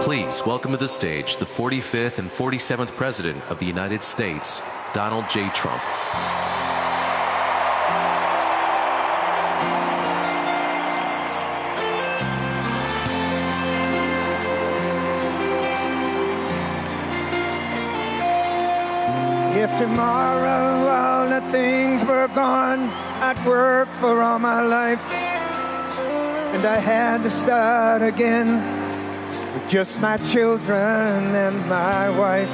Please welcome to the stage the 45th and 47th President of the United States, Donald J. Trump. If tomorrow all the things were gone, I'd work for all my life, and I had to start again with just my children and my wife.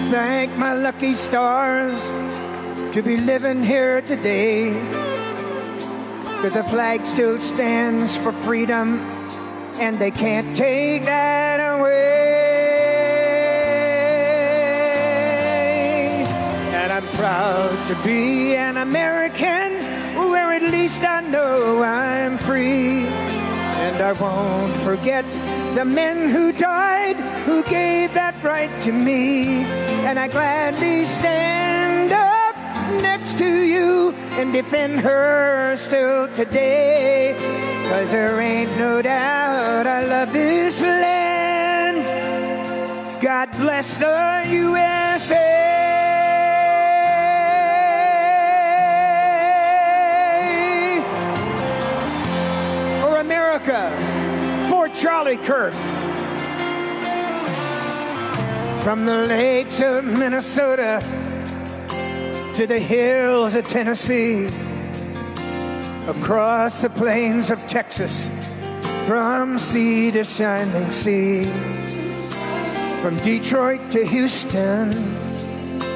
Thank my lucky stars to be living here today, 'cause the flag still stands for freedom, and they can't take that away. I'm proud to be an American, where at least I know I'm free. And I won't forget the men who died, who gave that right to me. And I gladly stand up next to you and defend her still today. 'Cause there ain't no doubt I love this land. God bless the USA. America, for Charlie Kirk. From the lakes of Minnesota to the hills of Tennessee, across the plains of Texas, from sea to shining sea, from Detroit to Houston,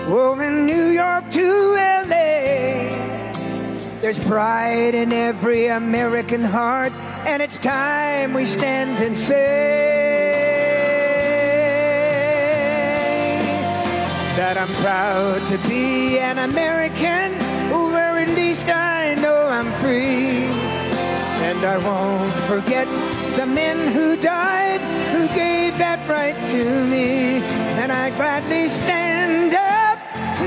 oh, in New York to LA. There's pride in every American heart, and it's time we stand and say that I'm proud to be an American, where at least I know I'm free. And I won't forget the men who died, who gave that right to me. And I gladly stand up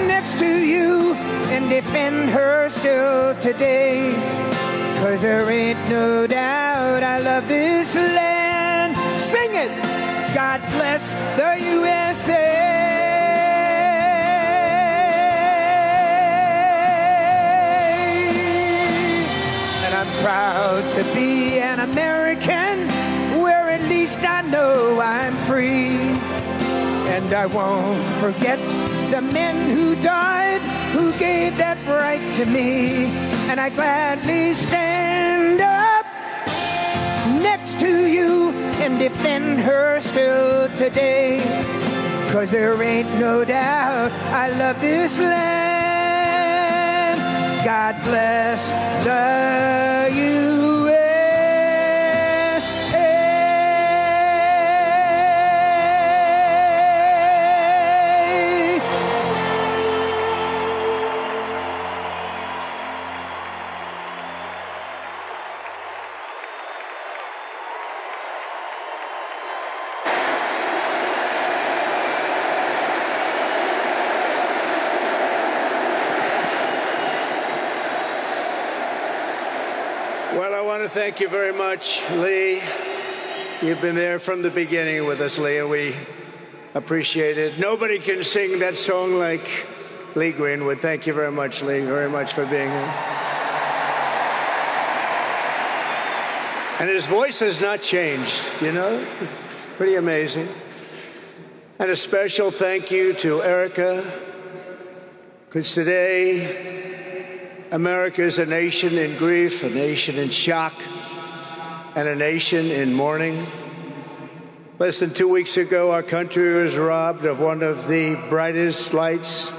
next to you and defend her still today. 'Cause there ain't no doubt I love this land. Sing it! God bless the USA. And I'm proud to be an American, where at least I know I'm free. And I won't forget the men who died, who gave that right to me. And I gladly stand up next to you and defend her still today. 'Cause there ain't no doubt I love this land. God bless the USA. Well, I want to thank you very much, Lee. You've been there from the beginning with us, Lee, and we appreciate it. Nobody can sing that song like Lee Greenwood. Thank you very much, Lee, very much for being here. And his voice has not changed, you know? Pretty amazing. And a special thank you to Erica, because today America is a nation in grief, a nation in shock, and a nation in mourning. Less than 2 weeks ago, our country was robbed of one of the brightest lights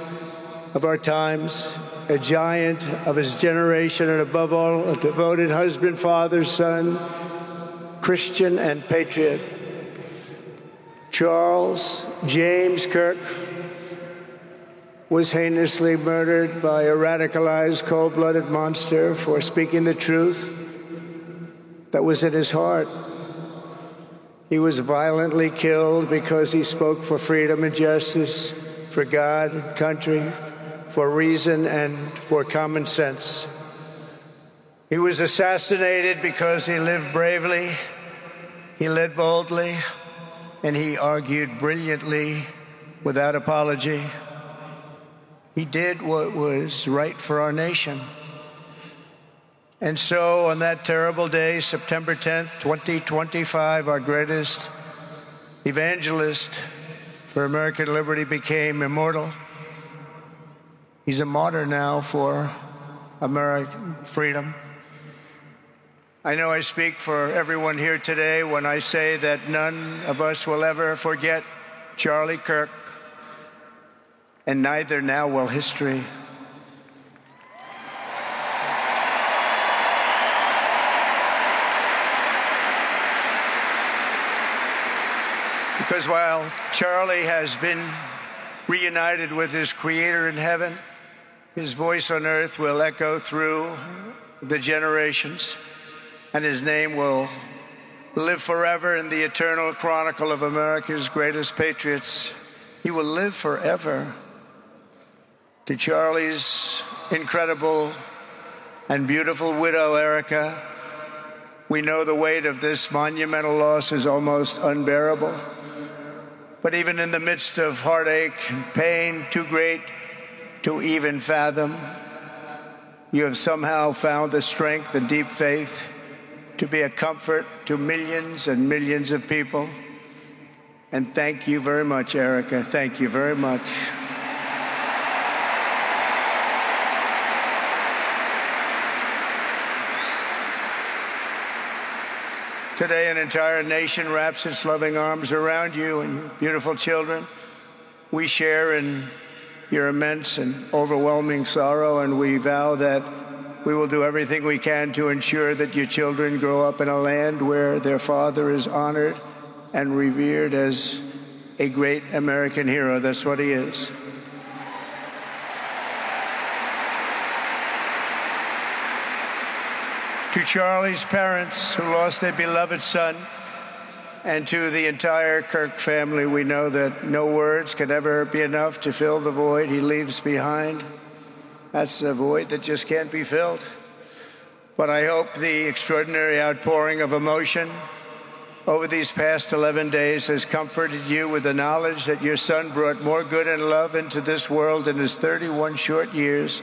of our times, a giant of his generation, and above all, a devoted husband, father, son, Christian, and patriot. Charles James Kirk was heinously murdered by a radicalized, cold-blooded monster for speaking the truth that was in his heart. He was violently killed because he spoke for freedom and justice, for God and country, for reason and for common sense. He was assassinated because he lived bravely, He led boldly, and he argued brilliantly without apology. He did what was right for our nation. And so on that terrible day, September 10th, 2025, our greatest evangelist for American liberty became immortal. He's a martyr now for American freedom. I know I speak for everyone here today when I say that none of us will ever forget Charlie Kirk, and neither now will history. Because while Charlie has been reunited with his Creator in heaven, his voice on earth will echo through the generations, and his name will live forever in the eternal chronicle of America's greatest patriots. He will live forever. To Charlie's incredible and beautiful widow, Erica, we know the weight of this monumental loss is almost unbearable. But even in the midst of heartache and pain too great to even fathom, you have somehow found the strength and deep faith to be a comfort to millions and millions of people. And thank you very much, Erica. Thank you very much. Today, an entire nation wraps its loving arms around you and your beautiful children. We share in your immense and overwhelming sorrow, and we vow that we will do everything we can to ensure that your children grow up in a land where their father is honored and revered as a great American hero. That's what he is. To Charlie's parents who lost their beloved son, and to the entire Kirk family, we know that no words can ever be enough to fill the void he leaves behind. That's a void that just can't be filled. But I hope the extraordinary outpouring of emotion over these past 11 days has comforted you with the knowledge that your son brought more good and love into this world in his 31 short years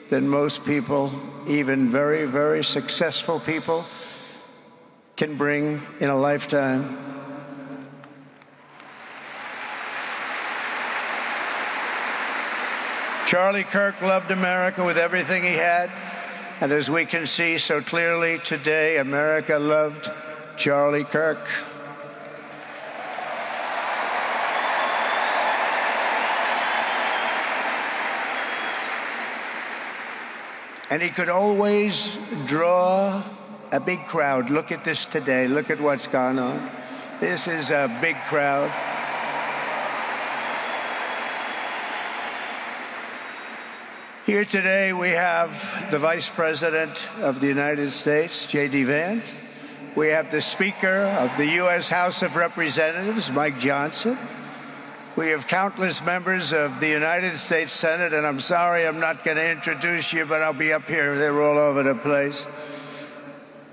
than most people, even very, very successful people, can bring in a lifetime. Charlie Kirk loved America with everything he had, and as we can see so clearly today, America loved Charlie Kirk. And he could always draw a big crowd. Look at this today. Look at what's gone on. This is a big crowd. Here today we have the Vice President of the United States, J.D. Vance. We have the Speaker of the U.S. House of Representatives, Mike Johnson. We have countless members of the United States Senate, and I'm sorry I'm not going to introduce you, but I'll be up here. They're all over the place.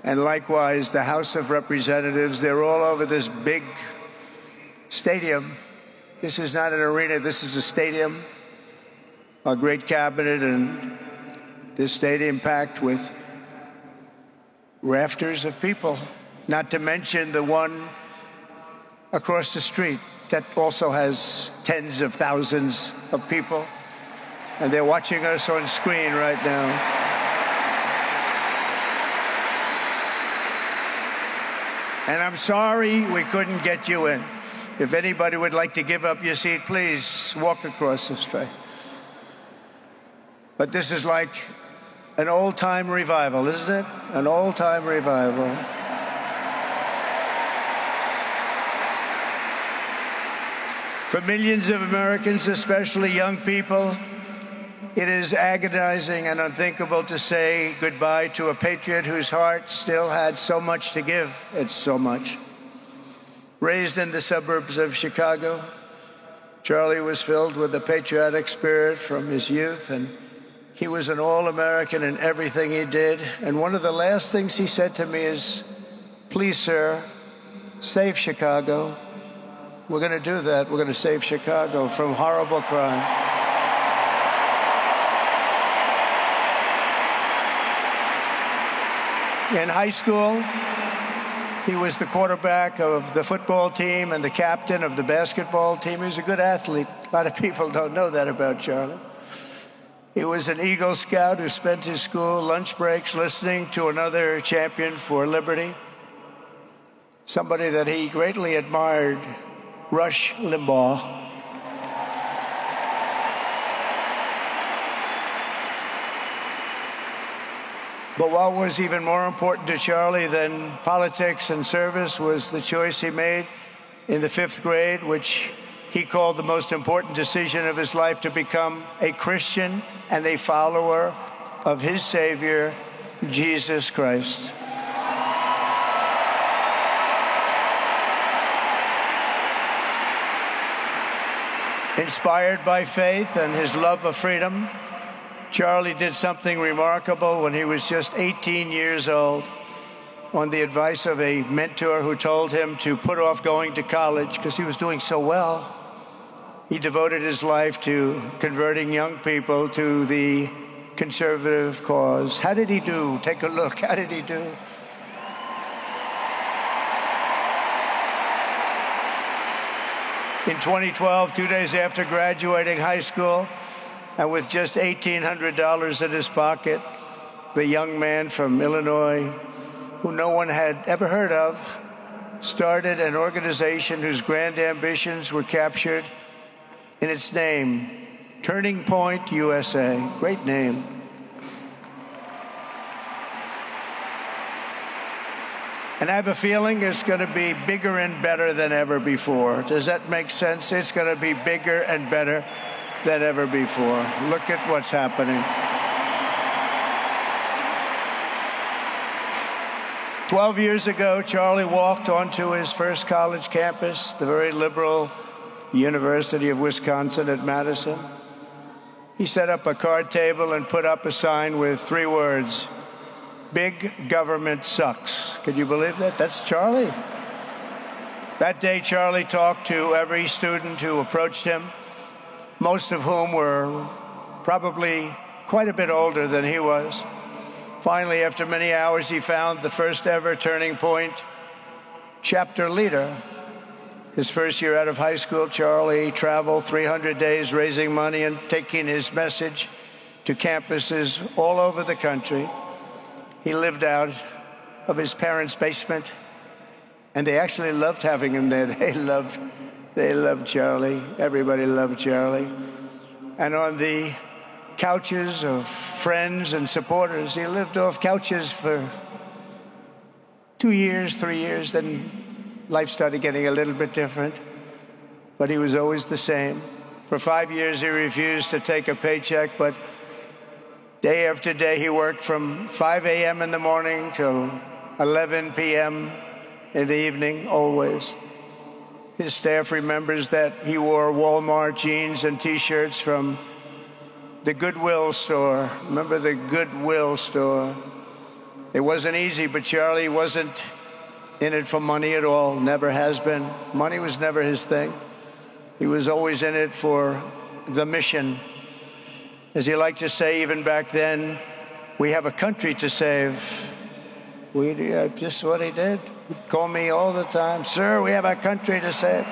And likewise, the House of Representatives, they're all over this big stadium. This is not an arena, this is a stadium. Our great cabinet and this stadium packed with rafters of people, not to mention the one across the street that also has tens of thousands of people, and they're watching us on screen right now. And I'm sorry we couldn't get you in. If anybody would like to give up your seat, please walk across the street. But this is like an old-time revival, isn't it? An old-time revival. For millions of Americans, especially young people, it is agonizing and unthinkable to say goodbye to a patriot whose heart still had so much to give. It's so much. Raised in the suburbs of Chicago, Charlie was filled with a patriotic spirit from his youth, and he was an all-American in everything he did. And one of the last things he said to me is, "Please, sir, save Chicago. We're going to do that. We're going to save Chicago from horrible crime. In high school, he was the quarterback of the football team and the captain of the basketball team. He was a good athlete. A lot of people don't know that about Charlie. He was an Eagle Scout who spent his school lunch breaks listening to another champion for liberty, somebody that he greatly admired, Rush Limbaugh. But what was even more important to Charlie than politics and service was the choice he made in the 5th grade, which he called the most important decision of his life, to become a Christian and a follower of his Savior, Jesus Christ. Inspired by faith and his love of freedom, Charlie did something remarkable when he was just 18 years old. On the advice of a mentor who told him to put off going to college because he was doing so well, he devoted his life to converting young people to the conservative cause. How did he do? Take a look. How did he do? In 2012, 2 days after graduating high school, and with just $1,800 in his pocket, the young man from Illinois, who no one had ever heard of, started an organization whose grand ambitions were captured in its name, Turning Point USA. Great name. And I have a feeling it's going to be bigger and better than ever before. Does that make sense? It's going to be bigger and better than ever before. Look at what's happening. 12 years ago, Charlie walked onto his first college campus, the very liberal University of Wisconsin at Madison. He set up a card table and put up a sign with 3 words: "Big government sucks." Can you believe that? That's Charlie. That day, Charlie talked to every student who approached him, most of whom were probably quite a bit older than he was. Finally, after many hours, he found the first ever Turning Point chapter leader. His first year out of high school, Charlie traveled 300 days raising money and taking his message to campuses all over the country. He lived out of his parents' basement, and they actually loved having him there. They loved Charlie. Everybody loved Charlie. And on the couches of friends and supporters, he lived off couches for 2 years, 3 years, then life started getting a little bit different, but he was always the same. For 5 years, he refused to take a paycheck, but day after day, he worked from 5 a.m. in the morning till 11 p.m. in the evening, always. His staff remembers that he wore Walmart jeans and T-shirts from the Goodwill store. Remember the Goodwill store? It wasn't easy, but Charlie wasn't in it for money at all, never has been. Money was never his thing. He was always in it for the mission. As he liked to say even back then, we have a country to save. Just what he did. He'd call me all the time, "Sir, we have a country to save."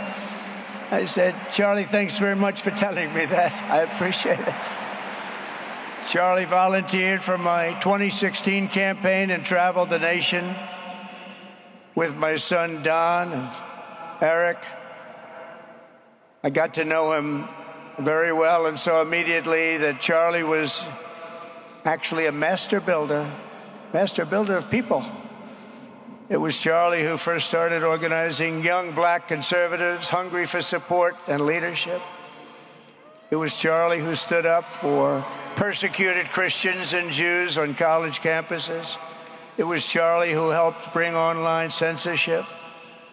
I said, "Charlie, thanks very much for telling me that. I appreciate it." Charlie volunteered for my 2016 campaign and traveled the nation with my son, Don, and Eric. I got to know him very well and saw immediately that Charlie was actually a master builder of people. It was Charlie who first started organizing young black conservatives hungry for support and leadership. It was Charlie who stood up for persecuted Christians and Jews on college campuses. It was Charlie who helped bring online censorship,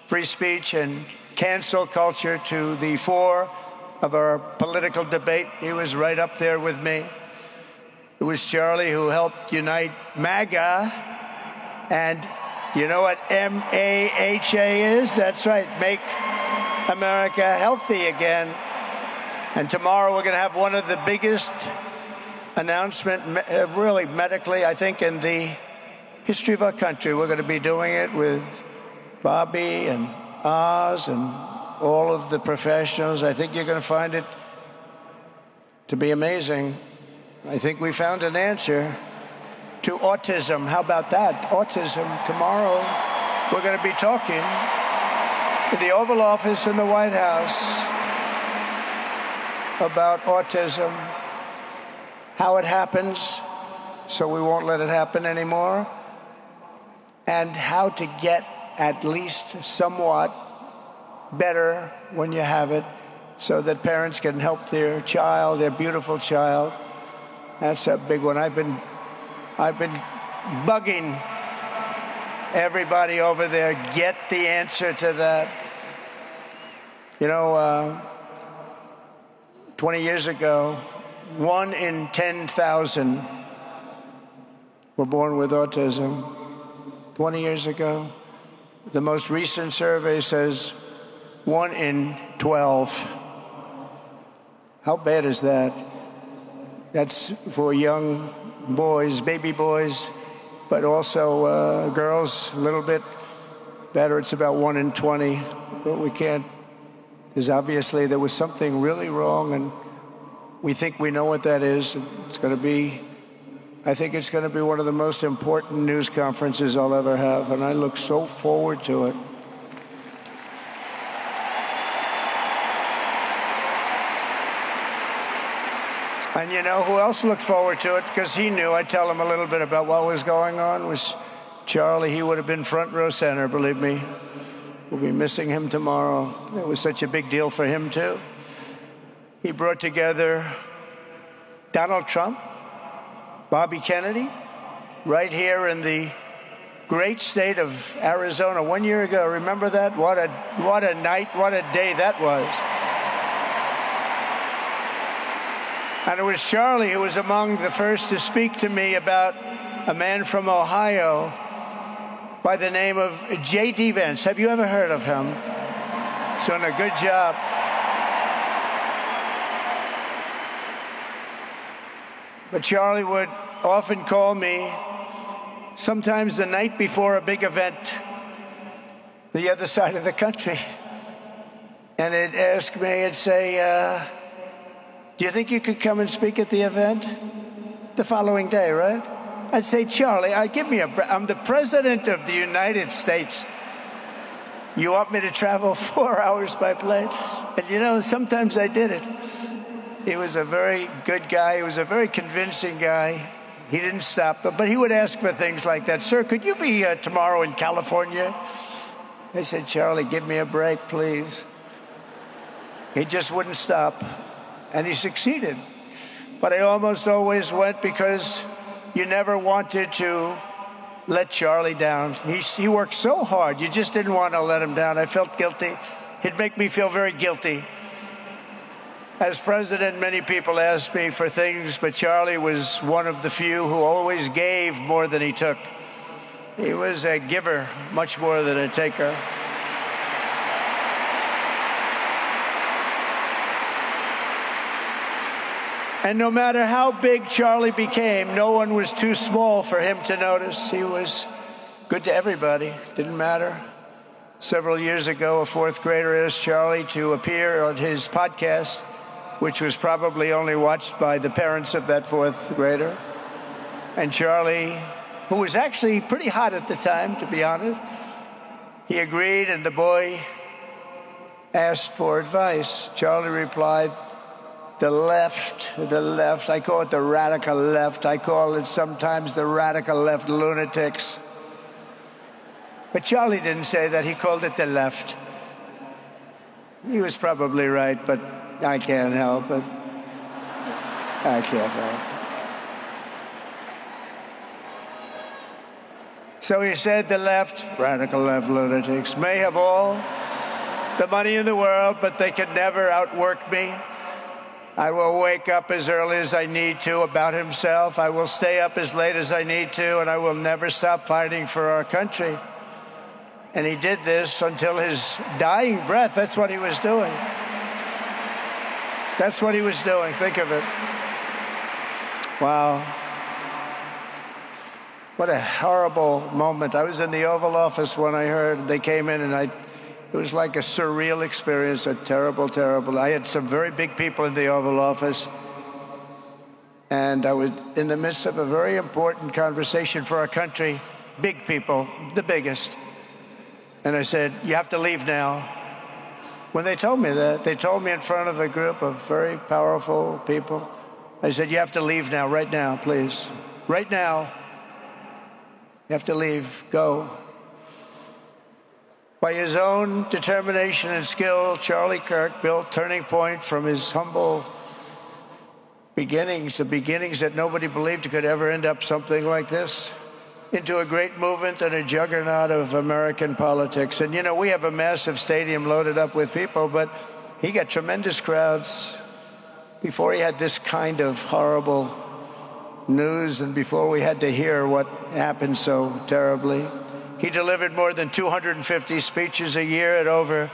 free speech, and cancel culture to the fore of our political debate. He was right up there with me. It was Charlie who helped unite MAGA and You know what MAHA is? That's right, Make America Healthy Again. And tomorrow we're going to have one of the biggest announcements, really medically, I think, in the history of our country. We're going to be doing it with Bobby and Oz and all of the professionals. I think you're going to find it to be amazing. I think we found an answer to autism. How about that? Autism. Tomorrow, we're going to be talking in the Oval Office in the White House about autism, how it happens, so we won't let it happen anymore, and how to get at least somewhat better when you have it, so that parents can help their child, their beautiful child. That's a big one. I've been bugging everybody over there, get the answer to that. You know, 20 years ago, 1 in 10,000 were born with autism. 20 years ago. The most recent survey says 1 in 12. How bad is that? That's for young boys, baby boys, but also girls a little bit better. It's about 1 in 20. But we can't, because obviously there was something really wrong, and we think we know what that is. It's going to be, I think it's going to be one of the most important news conferences I'll ever have, and I look so forward to it. And you know who else looked forward to it? Because he knew. I'd tell him a little bit about what was going on. Was Charlie. He would have been front row center, believe me. We'll be missing him tomorrow. It was such a big deal for him, too. He brought together Donald Trump, Bobby Kennedy, right here in the great state of Arizona 1 year ago. Remember that? What a night, what a day that was. And it was Charlie who was among the first to speak to me about a man from Ohio by the name of J.D. Vance. Have you ever heard of him? He's doing a good job. But Charlie would often call me, sometimes the night before a big event, the other side of the country. And he'd ask me, he'd say, do you think you could come and speak at the event? The following day, right? I'd say, Charlie, I'm the president of the United States. You want me to travel 4 hours by plane? And you know, sometimes I did it. He was a very good guy. He was a very convincing guy. He didn't stop, but he would ask for things like that. Sir, could you be tomorrow in California? I said, Charlie, give me a break, please. He just wouldn't stop. And he succeeded. But I almost always went because you never wanted to let Charlie down. He worked so hard. You just didn't want to let him down. I felt guilty. He'd make me feel very guilty. As president, many people asked me for things, but Charlie was one of the few who always gave more than he took. He was a giver, much more than a taker. And no matter how big Charlie became, no one was too small for him to notice. He was good to everybody. Didn't matter. Several years ago, a fourth grader asked Charlie to appear on his podcast, which was probably only watched by the parents of that fourth grader. And Charlie, who was actually pretty hot at the time, to be honest, he agreed, and the boy asked for advice. Charlie replied, the left, I call it the radical left. I call it sometimes the radical left lunatics. But Charlie didn't say that. He called it the left. He was probably right, but I can't help it. I can't help it. So he said the left, radical left lunatics, may have all the money in the world, but they can never outwork me. I will wake up as early as I need to about himself. I will stay up as late as I need to, and I will never stop fighting for our country. And he did this until his dying breath. That's what he was doing. That's what he was doing. Think of it. Wow. What a horrible moment. I was in the Oval Office when I heard they came in, and it was like a surreal experience, a terrible, terrible. I had some very big people in the Oval Office, and I was in the midst of a very important conversation for our country, big people, the biggest. And I said, you have to leave now. When they told me that, they told me in front of a group of very powerful people, I said, you have to leave now, right now, please. Right now. You have to leave. Go. By his own determination and skill, Charlie Kirk built Turning Point from his humble beginnings, the beginnings that nobody believed could ever end up something like this, into a great movement and a juggernaut of American politics. And, you know, we have a massive stadium loaded up with people, but he got tremendous crowds before he had this kind of horrible news and before we had to hear what happened so terribly. He delivered more than 250 speeches a year at over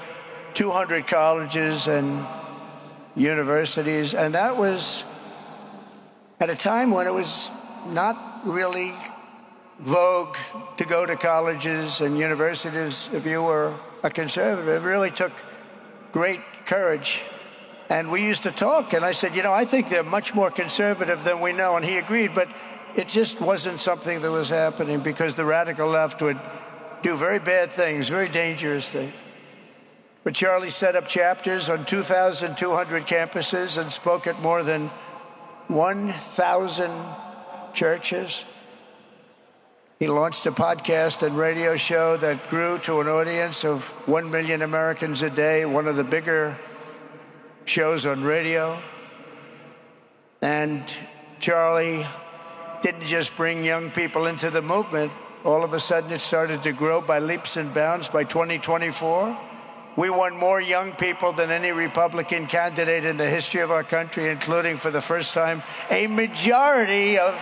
200 colleges and universities, and that was at a time when it was not really vogue to go to colleges and universities if you were a conservative. It really took great courage. And we used to talk, and I said, you know, I think they're much more conservative than we know, and he agreed, but it just wasn't something that was happening because the radical left would do very bad things, very dangerous things. But Charlie set up chapters on 2,200 campuses and spoke at more than 1,000 churches. He launched a podcast and radio show that grew to an audience of 1 million Americans a day, one of the bigger shows on radio. And Charlie didn't just bring young people into the movement. All of a sudden, it started to grow by leaps and bounds. By 2024, we won more young people than any Republican candidate in the history of our country, including, for the first time, a majority of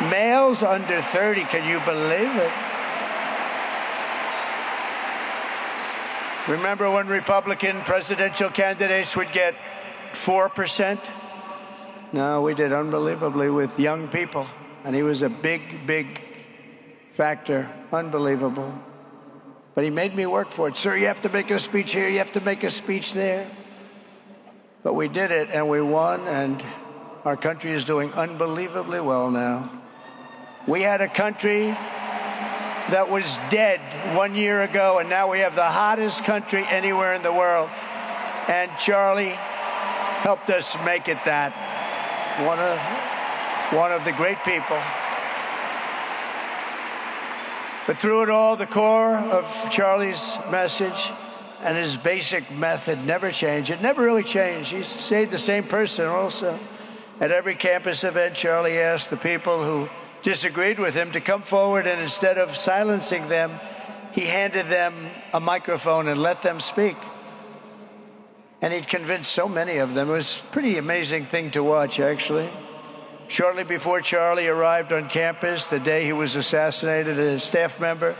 males under 30. Can you believe it? Remember when Republican presidential candidates would get 4%? No, we did unbelievably with young people. And he was a big, big factor. Unbelievable. But he made me work for it. Sir, you have to make a speech here. You have to make a speech there. But we did it, and we won, and our country is doing unbelievably well now. We had a country that was dead 1 year ago, and now we have the hottest country anywhere in the world. And Charlie helped us make it that. One of the great people. But through it all, the core of Charlie's message and his basic method never changed. It never really changed. He stayed the same person also. At every campus event, Charlie asked the people who disagreed with him to come forward, and instead of silencing them, he handed them a microphone and let them speak. And he'd convinced so many of them. It was a pretty amazing thing to watch, actually. Shortly before Charlie arrived on campus, the day he was assassinated, a staff member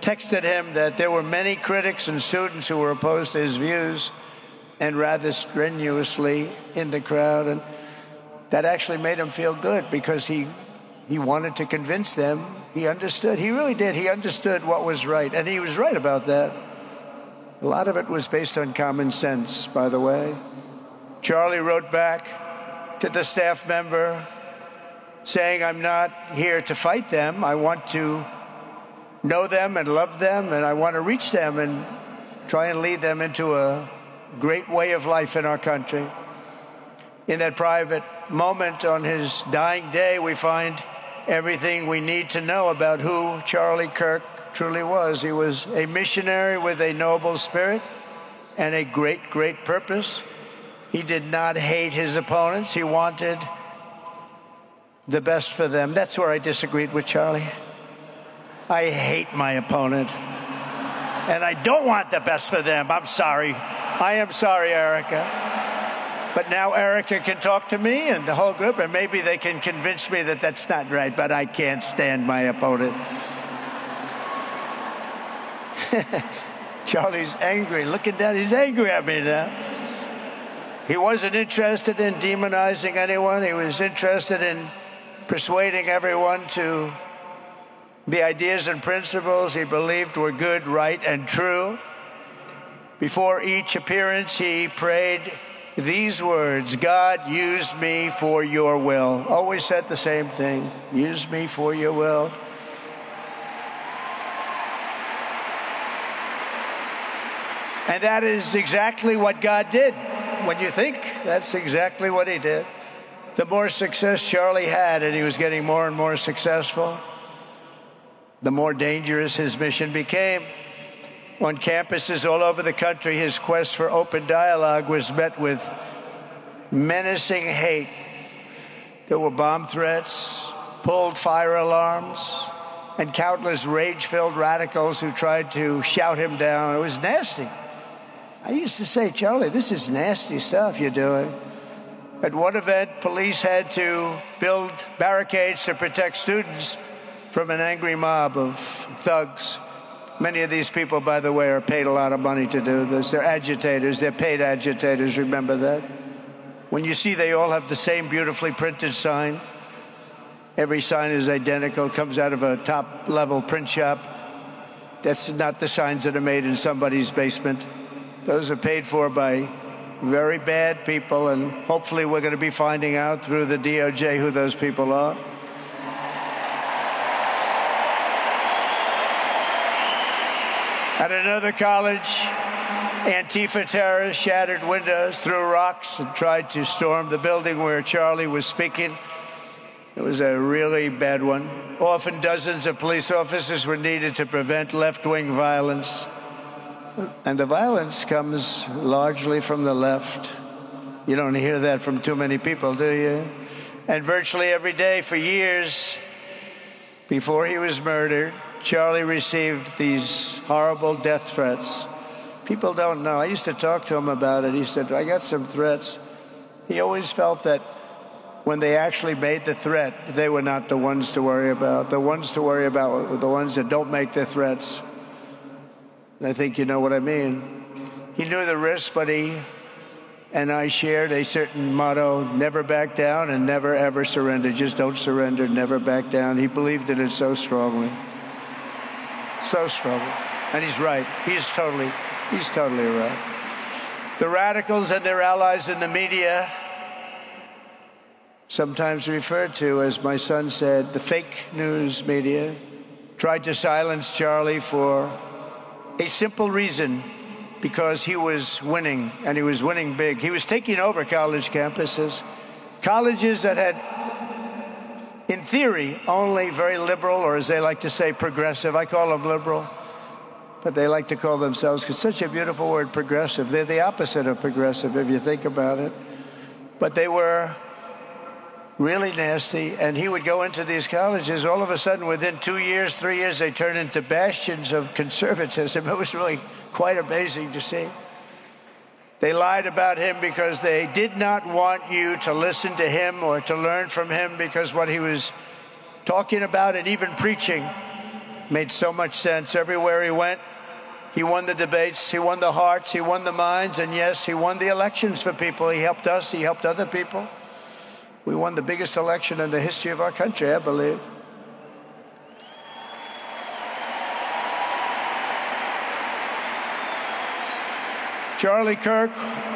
texted him that there were many critics and students who were opposed to his views, and rather strenuously in the crowd. And that actually made him feel good because he wanted to convince them. He understood. He really did. He understood what was right. And he was right about that. A lot of it was based on common sense, by the way. Charlie wrote back to the staff member saying, I'm not here to fight them. I want to know them and love them, and I want to reach them and try and lead them into a great way of life in our country. In that private moment on his dying day, we find everything we need to know about who Charlie Kirk truly was. He was a missionary with a noble spirit and a great, great purpose. He did not hate his opponents. He wanted the best for them. That's where I disagreed with Charlie. I hate my opponent, and I don't want the best for them. I'm sorry. I am sorry, Erica. But now Erica can talk to me and the whole group, and maybe they can convince me that that's not right, but I can't stand my opponent. Charlie's angry. Looking down, he's angry at me now. He wasn't interested in demonizing anyone. He was interested in persuading everyone to the ideas and principles he believed were good, right, and true. Before each appearance, he prayed these words: God, use me for your will. Always said the same thing: use me for your will. And that is exactly what God did. When you think, that's exactly what he did. The more success Charlie had, and he was getting more and more successful, the more dangerous his mission became. On campuses all over the country, his quest for open dialogue was met with menacing hate. There were bomb threats, pulled fire alarms, and countless rage-filled radicals who tried to shout him down. It was nasty. I used to say, Charlie, this is nasty stuff you're doing. At one event, police had to build barricades to protect students from an angry mob of thugs. Many of these people, by the way, are paid a lot of money to do this. They're agitators. They're paid agitators. Remember that? When you see they all have the same beautifully printed sign, every sign is identical, comes out of a top-level print shop. That's not the signs that are made in somebody's basement. Those are paid for by very bad people, and hopefully we're going to be finding out through the DOJ who those people are. At another college, Antifa terrorists shattered windows, threw rocks, and tried to storm the building where Charlie was speaking. It was a really bad one. Often dozens of police officers were needed to prevent left-wing violence. And the violence comes largely from the left. You don't hear that from too many people, do you? And virtually every day for years before he was murdered, Charlie received these horrible death threats. People don't know. I used to talk to him about it. He said, I got some threats. He always felt that when they actually made the threat, they were not the ones to worry about. The ones to worry about were the ones that don't make the threats. And I think you know what I mean. He knew the risk, but he and I shared a certain motto: never back down and never, ever surrender. Just don't surrender, never back down. He believed in it so strongly. So strongly. And he's right. He's totally right. The radicals and their allies in the media, sometimes referred to, as my son said, the fake news media, tried to silence Charlie for a simple reason: because he was winning, and he was winning big. He was taking over college campuses, colleges that had, in theory, only very liberal, or as they like to say, progressive. I call them liberal, but they like to call themselves, because such a beautiful word, progressive. They're the opposite of progressive, if you think about it. But they were really nasty, and he would go into these colleges. All of a sudden, within 2 years, 3 years, they turned into bastions of conservatism. It was really quite amazing to see. They lied about him because they did not want you to listen to him or to learn from him, because what he was talking about and even preaching made so much sense. Everywhere he went, he won the debates, he won the hearts, he won the minds, and yes, he won the elections for people. He helped us, he helped other people. We won the biggest election in the history of our country, I believe. Charlie Kirk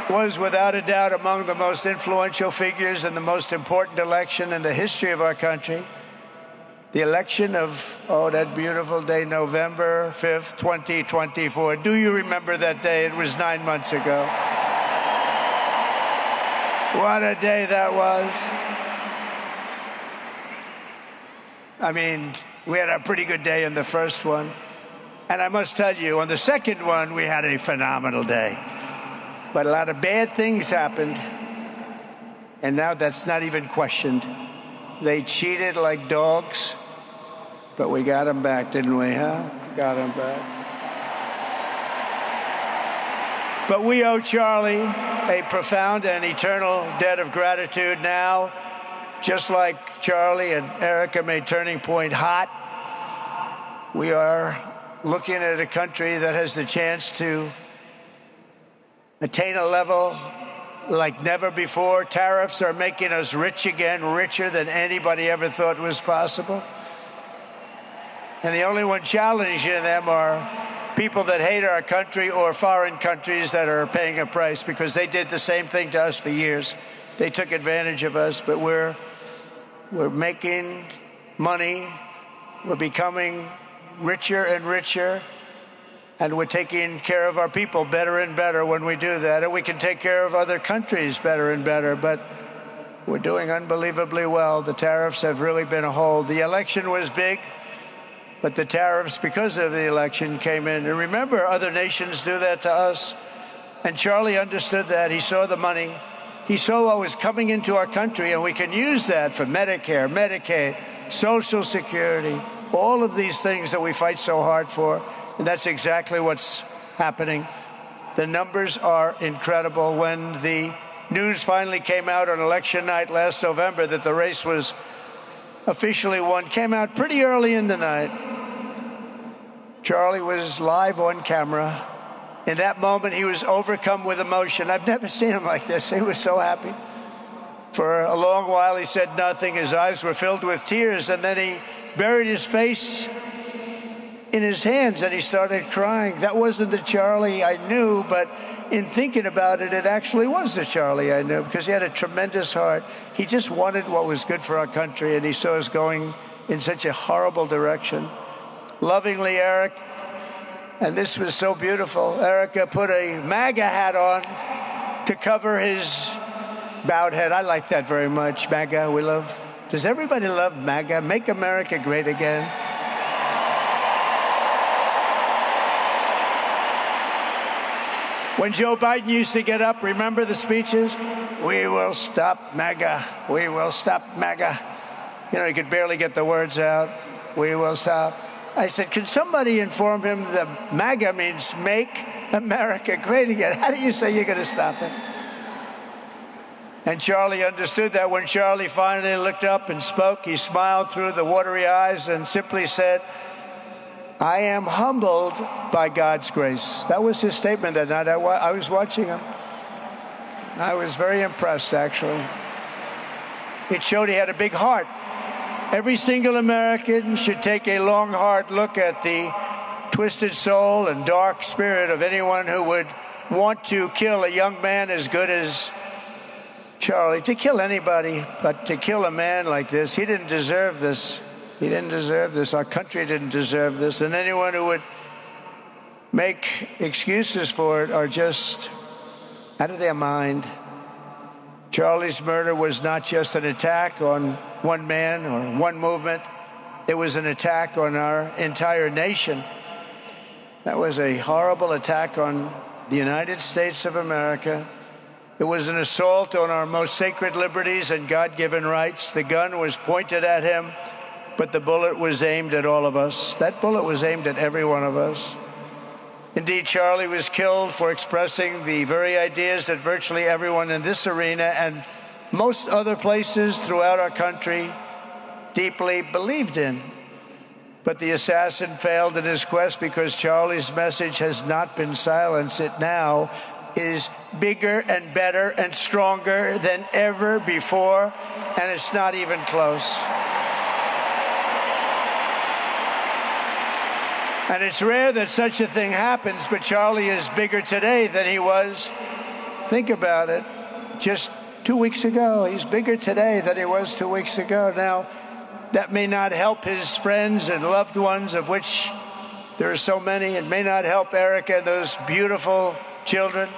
was without a doubt among the most influential figures in the most important election in the history of our country. The election of, that beautiful day, November 5th, 2024. Do you remember that day? It was 9 months ago. What a day that was. I mean, we had a pretty good day in the first one. And I must tell you, on the second one, we had a phenomenal day. But a lot of bad things happened. And now that's not even questioned. They cheated like dogs. But we got them back, didn't we, huh? Got them back. But we owe Charlie a profound and eternal debt of gratitude now. Just like Charlie and Erica made Turning Point hot, we are looking at a country that has the chance to attain a level like never before. Tariffs are making us rich again, richer than anybody ever thought was possible. And the only one challenging them are people that hate our country or foreign countries that are paying a price, because they did the same thing to us for years. They took advantage of us, but we're making money. We're becoming richer and richer, and we're taking care of our people better and better when we do that. And we can take care of other countries better and better, but we're doing unbelievably well. The tariffs have really been a hold. The election was big, but the tariffs, because of the election, came in. And remember, other nations do that to us. And Charlie understood that. He saw the money. He saw what was coming into our country, and we can use that for Medicare, Medicaid, Social Security, all of these things that we fight so hard for. And that's exactly what's happening. The numbers are incredible. When the news finally came out on election night last November that the race was officially won, came out pretty early in the night. Charlie was live on camera. In that moment, he was overcome with emotion. I've never seen him like this. He was so happy. For a long while, he said nothing. His eyes were filled with tears, and then he buried his face in his hands and he started crying. That wasn't the Charlie I knew, but in thinking about it, it actually was the Charlie I knew, because he had a tremendous heart. He just wanted what was good for our country, and he saw us going in such a horrible direction. Lovingly, Eric, and this was so beautiful, Erica put a MAGA hat on to cover his bowed head. I like that very much. MAGA, we love. Does everybody love MAGA? Make America great again. When Joe Biden used to get up, remember the speeches? We will stop MAGA. We will stop MAGA. You know, he could barely get the words out. We will stop. I said, can somebody inform him that MAGA means make America great again? How do you say you're going to stop it? And Charlie understood that. When Charlie finally looked up and spoke, he smiled through the watery eyes and simply said, I am humbled by God's grace. That was his statement that night. I was watching him. I was very impressed, actually. It showed he had a big heart. Every single American should take a long, hard look at the twisted soul and dark spirit of anyone who would want to kill a young man as good as Charlie. To kill anybody, but to kill a man like this, he didn't deserve this. He didn't deserve this. Our country didn't deserve this. And anyone who would make excuses for it are just out of their mind. Charlie's murder was not just an attack on one man or one movement. It was an attack on our entire nation. That was a horrible attack on the United States of America. It was an assault on our most sacred liberties and God-given rights. The gun was pointed at him, but the bullet was aimed at all of us. That bullet was aimed at every one of us. Indeed, Charlie was killed for expressing the very ideas that virtually everyone in this arena and most other places throughout our country deeply believed in. But the assassin failed in his quest because Charlie's message has not been silenced. It now is bigger and better and stronger than ever before, and it's not even close. And it's rare that such a thing happens, but Charlie is bigger today than he was. Think about it. Just 2 weeks ago, he's bigger today than he was 2 weeks ago. Now, that may not help his friends and loved ones, of which there are so many. It may not help Erica and those beautiful children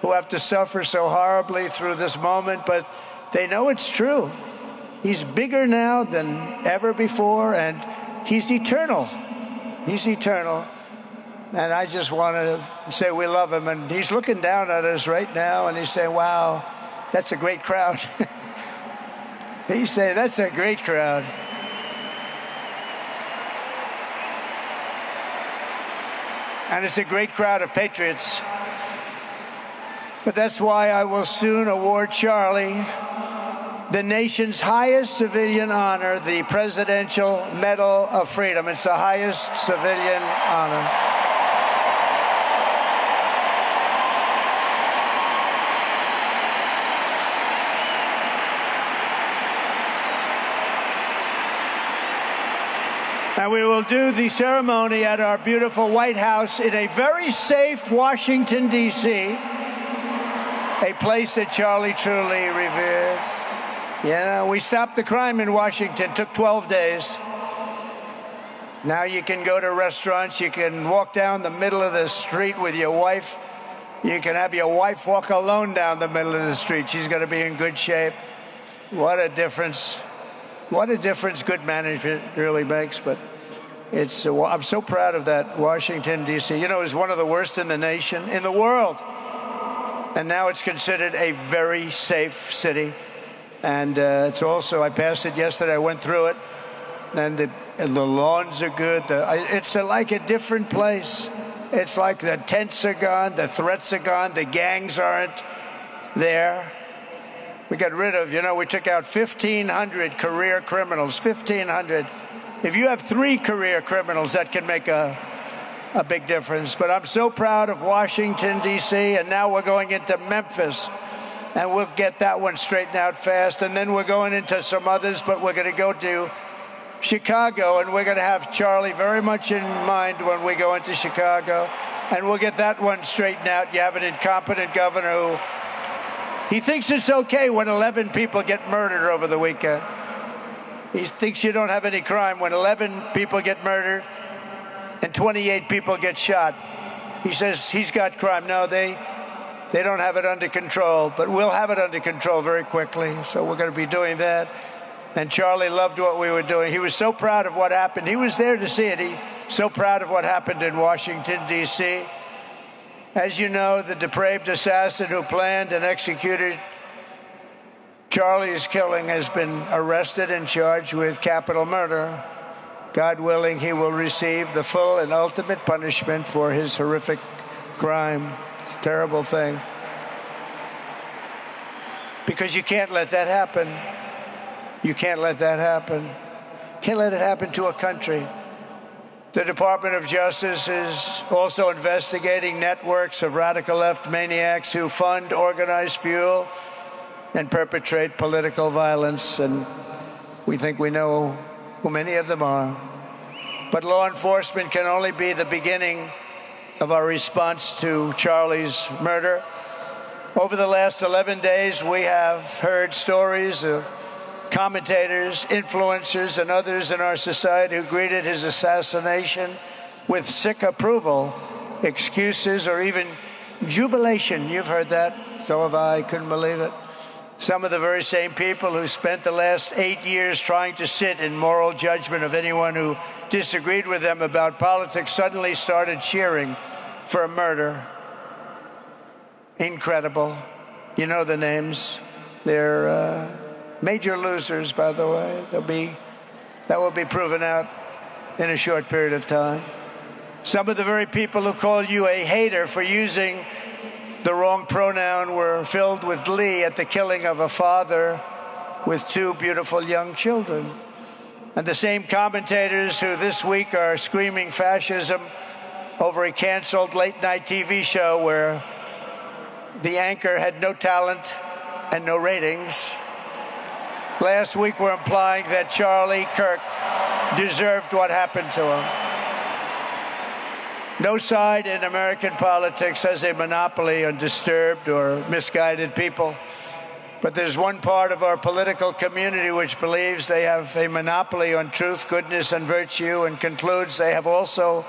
who have to suffer so horribly through this moment, but they know it's true. He's bigger now than ever before, and he's eternal. He's eternal. And I just want to say we love him. And he's looking down at us right now, and he's saying, wow, that's a great crowd. He's saying, that's a great crowd. And it's a great crowd of patriots. But that's why I will soon award Charlie the nation's highest civilian honor, the Presidential Medal of Freedom. It's the highest civilian honor. And we will do the ceremony at our beautiful White House in a very safe Washington, D.C., a place that Charlie truly revered. You know, we stopped the crime in Washington. Took 12 days. Now you can go to restaurants. You can walk down the middle of the street with your wife. You can have your wife walk alone down the middle of the street. She's going to be in good shape. What a difference. What a difference good management really makes. But I'm so proud of that Washington, D.C. You know, it's one of the worst in the nation, in the world. And now it's considered a very safe city. And it's also, I passed it yesterday, I went through it, and the lawns are good. It's like a different place. It's like the tents are gone, the threats are gone, the gangs aren't there. We got rid of, we took out 1,500 career criminals, 1,500. If you have 3 career criminals, that can make a big difference. But I'm so proud of Washington, D.C., and now we're going into Memphis, and we'll get that one straightened out fast. And then we're going into some others, but we're going to go to Chicago, and we're going to have Charlie very much in mind when we go into Chicago, and we'll get that one straightened out. You have an incompetent governor who he thinks it's okay when 11 people get murdered over the weekend. He thinks you don't have any crime when 11 people get murdered and 28 people get shot. He says he's got crime. No, they don't have it under control, but we'll have it under control very quickly. So we're going to be doing that. And Charlie loved what we were doing. He was so proud of what happened. He was there to see it. He's so proud of what happened in Washington, D.C. As you know, the depraved assassin who planned and executed Charlie's killing has been arrested and charged with capital murder. God willing, he will receive the full and ultimate punishment for his horrific crime. It's a terrible thing. Because you can't let that happen. You can't let that happen. Can't let it happen to a country. The Department of Justice is also investigating networks of radical left maniacs who fund, organize, fuel, and perpetrate political violence. And we think we know who many of them are. But law enforcement can only be the beginning of our response to Charlie's murder. Over the last 11 days, we have heard stories of commentators, influencers, and others in our society who greeted his assassination with sick approval, excuses, or even jubilation. You've heard that. So have I. Couldn't believe it. Some of the very same people who spent the last 8 years trying to sit in moral judgment of anyone who disagreed with them about politics suddenly started cheering for a murder. Incredible. You know the names. They're major losers, by the way. That will be proven out in a short period of time. Some of the very people who call you a hater for using the wrong pronoun were filled with glee at the killing of a father with 2 beautiful young children. And the same commentators who this week are screaming fascism over a canceled late-night TV show where the anchor had no talent and no ratings. Last week were implying that Charlie Kirk deserved what happened to him. No side in American politics has a monopoly on disturbed or misguided people. But there's one part of our political community which believes they have a monopoly on truth, goodness, and virtue, and concludes they have also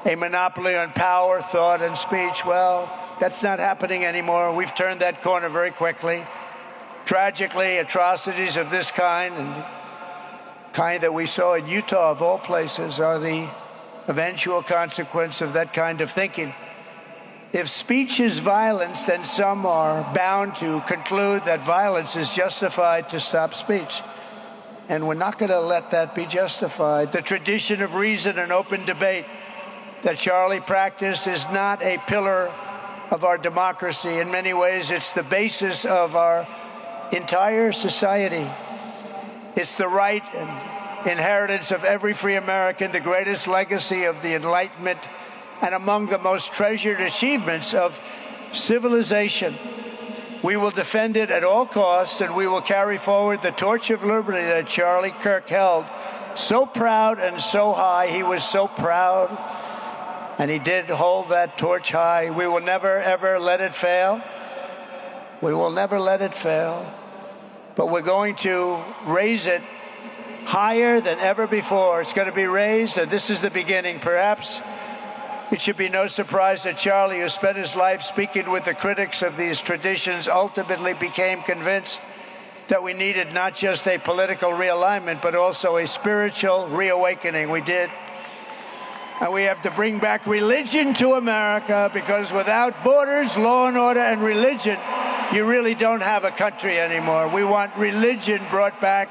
a monopoly on power, thought, and speech. Well, that's not happening anymore. We've turned that corner very quickly. Tragically, atrocities of this kind, and kind that we saw in Utah, of all places, are the eventual consequence of that kind of thinking. If speech is violence, then some are bound to conclude that violence is justified to stop speech. And we're not going to let that be justified. The tradition of reason and open debate that Charlie practiced is not a pillar of our democracy. In many ways, it's the basis of our entire society. It's the right and inheritance of every free American, the greatest legacy of the Enlightenment, and among the most treasured achievements of civilization. We will defend it at all costs, and we will carry forward the torch of liberty that Charlie Kirk held so proud and so high. He was so proud, and he did hold that torch high. We will never, ever let it fail. We will never let it fail. But we're going to raise it higher than ever before. It's going to be raised, and this is the beginning. Perhaps it should be no surprise that Charlie, who spent his life speaking with the critics of these traditions, ultimately became convinced that we needed not just a political realignment, but also a spiritual reawakening. We did. And we have to bring back religion to America, because without borders, law and order, and religion, you really don't have a country anymore. We want religion brought back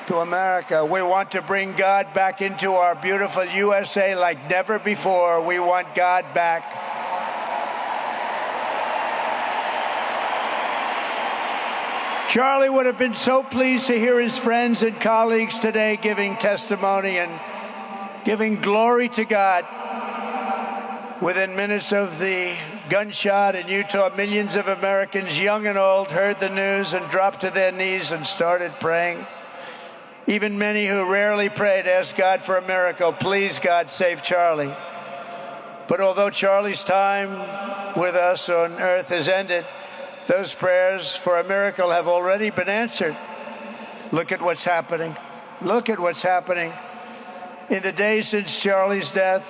to America. We want to bring God back into our beautiful USA like never before. We want God back. Charlie would have been so pleased to hear his friends and colleagues today giving testimony and giving glory to God. Within minutes of the gunshot in Utah, millions of Americans, young and old, heard the news and dropped to their knees and started praying. Even many who rarely prayed asked God for a miracle. Please, God, save Charlie. But although Charlie's time with us on earth has ended, those prayers for a miracle have already been answered. Look at what's happening. Look at what's happening. In the days since Charlie's death,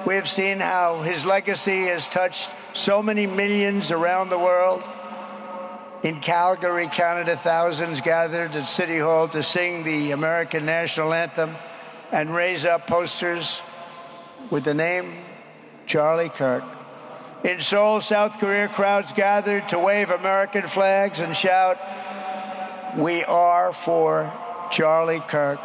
we have seen how his legacy has touched so many millions around the world. In Calgary, Canada, thousands gathered at City Hall to sing the American national anthem and raise up posters with the name Charlie Kirk. In Seoul, South Korea, crowds gathered to wave American flags and shout, "We are for Charlie Kirk."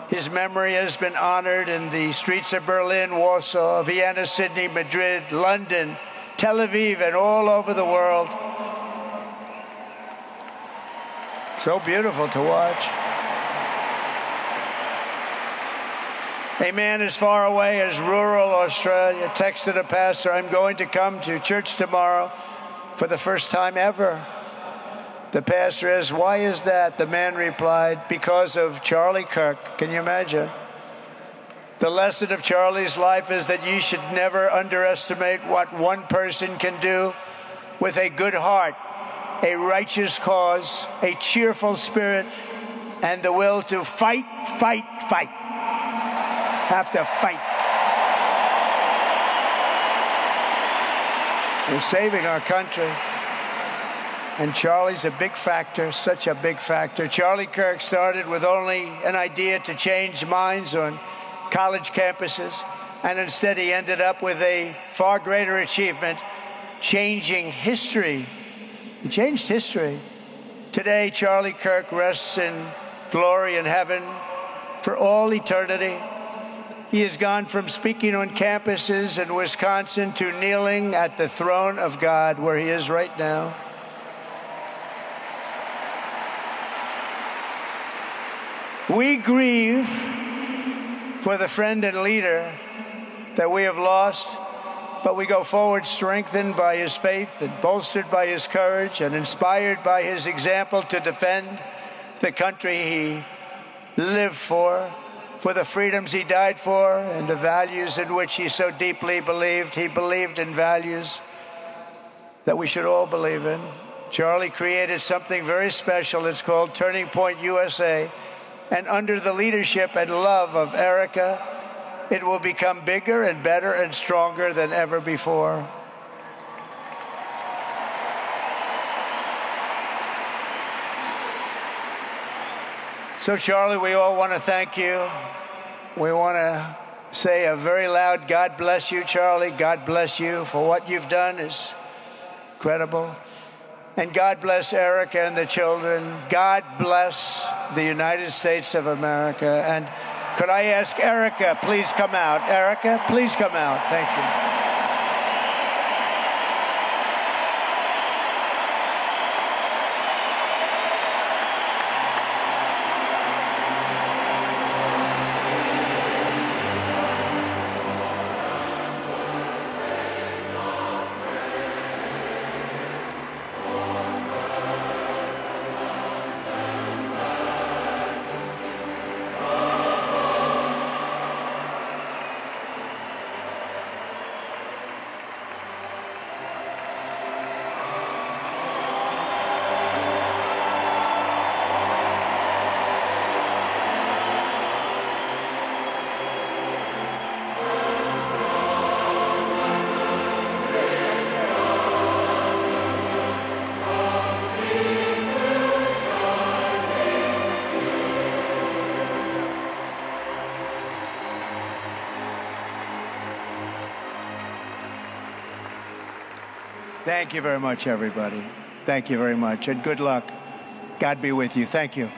His memory has been honored in the streets of Berlin, Warsaw, Vienna, Sydney, Madrid, London, Tel Aviv, and all over the world. So beautiful to watch. A man as far away as rural Australia texted a pastor, "I'm going to come to church tomorrow for the first time ever." The pastor asked, "Why is that?" The man replied, "Because of Charlie Kirk." Can you imagine? The lesson of Charlie's life is that you should never underestimate what one person can do with a good heart, a righteous cause, a cheerful spirit, and the will to fight, fight, fight. Have to fight. We're saving our country. And Charlie's a big factor, such a big factor. Charlie Kirk started with only an idea to change minds on college campuses, and instead he ended up with a far greater achievement, changing history. He changed history. Today, Charlie Kirk rests in glory in heaven for all eternity. He has gone from speaking on campuses in Wisconsin to kneeling at the throne of God, where he is right now. We grieve for the friend and leader that we have lost, but we go forward strengthened by his faith and bolstered by his courage and inspired by his example to defend the country he lived for the freedoms he died for, and the values in which he so deeply believed. He believed in values that we should all believe in. Charlie created something very special. It's called Turning Point USA. And under the leadership and love of Erica, it will become bigger and better and stronger than ever before. So, Charlie, we all want to thank you. We want to say a very loud God bless you, Charlie. God bless you for what you've done is incredible. And God bless Erica and the children. God bless the United States of America. And could I ask Erica, please come out. Erica, please come out. Thank you. Thank you very much, everybody. Thank you very much, and good luck. God be with you. Thank you.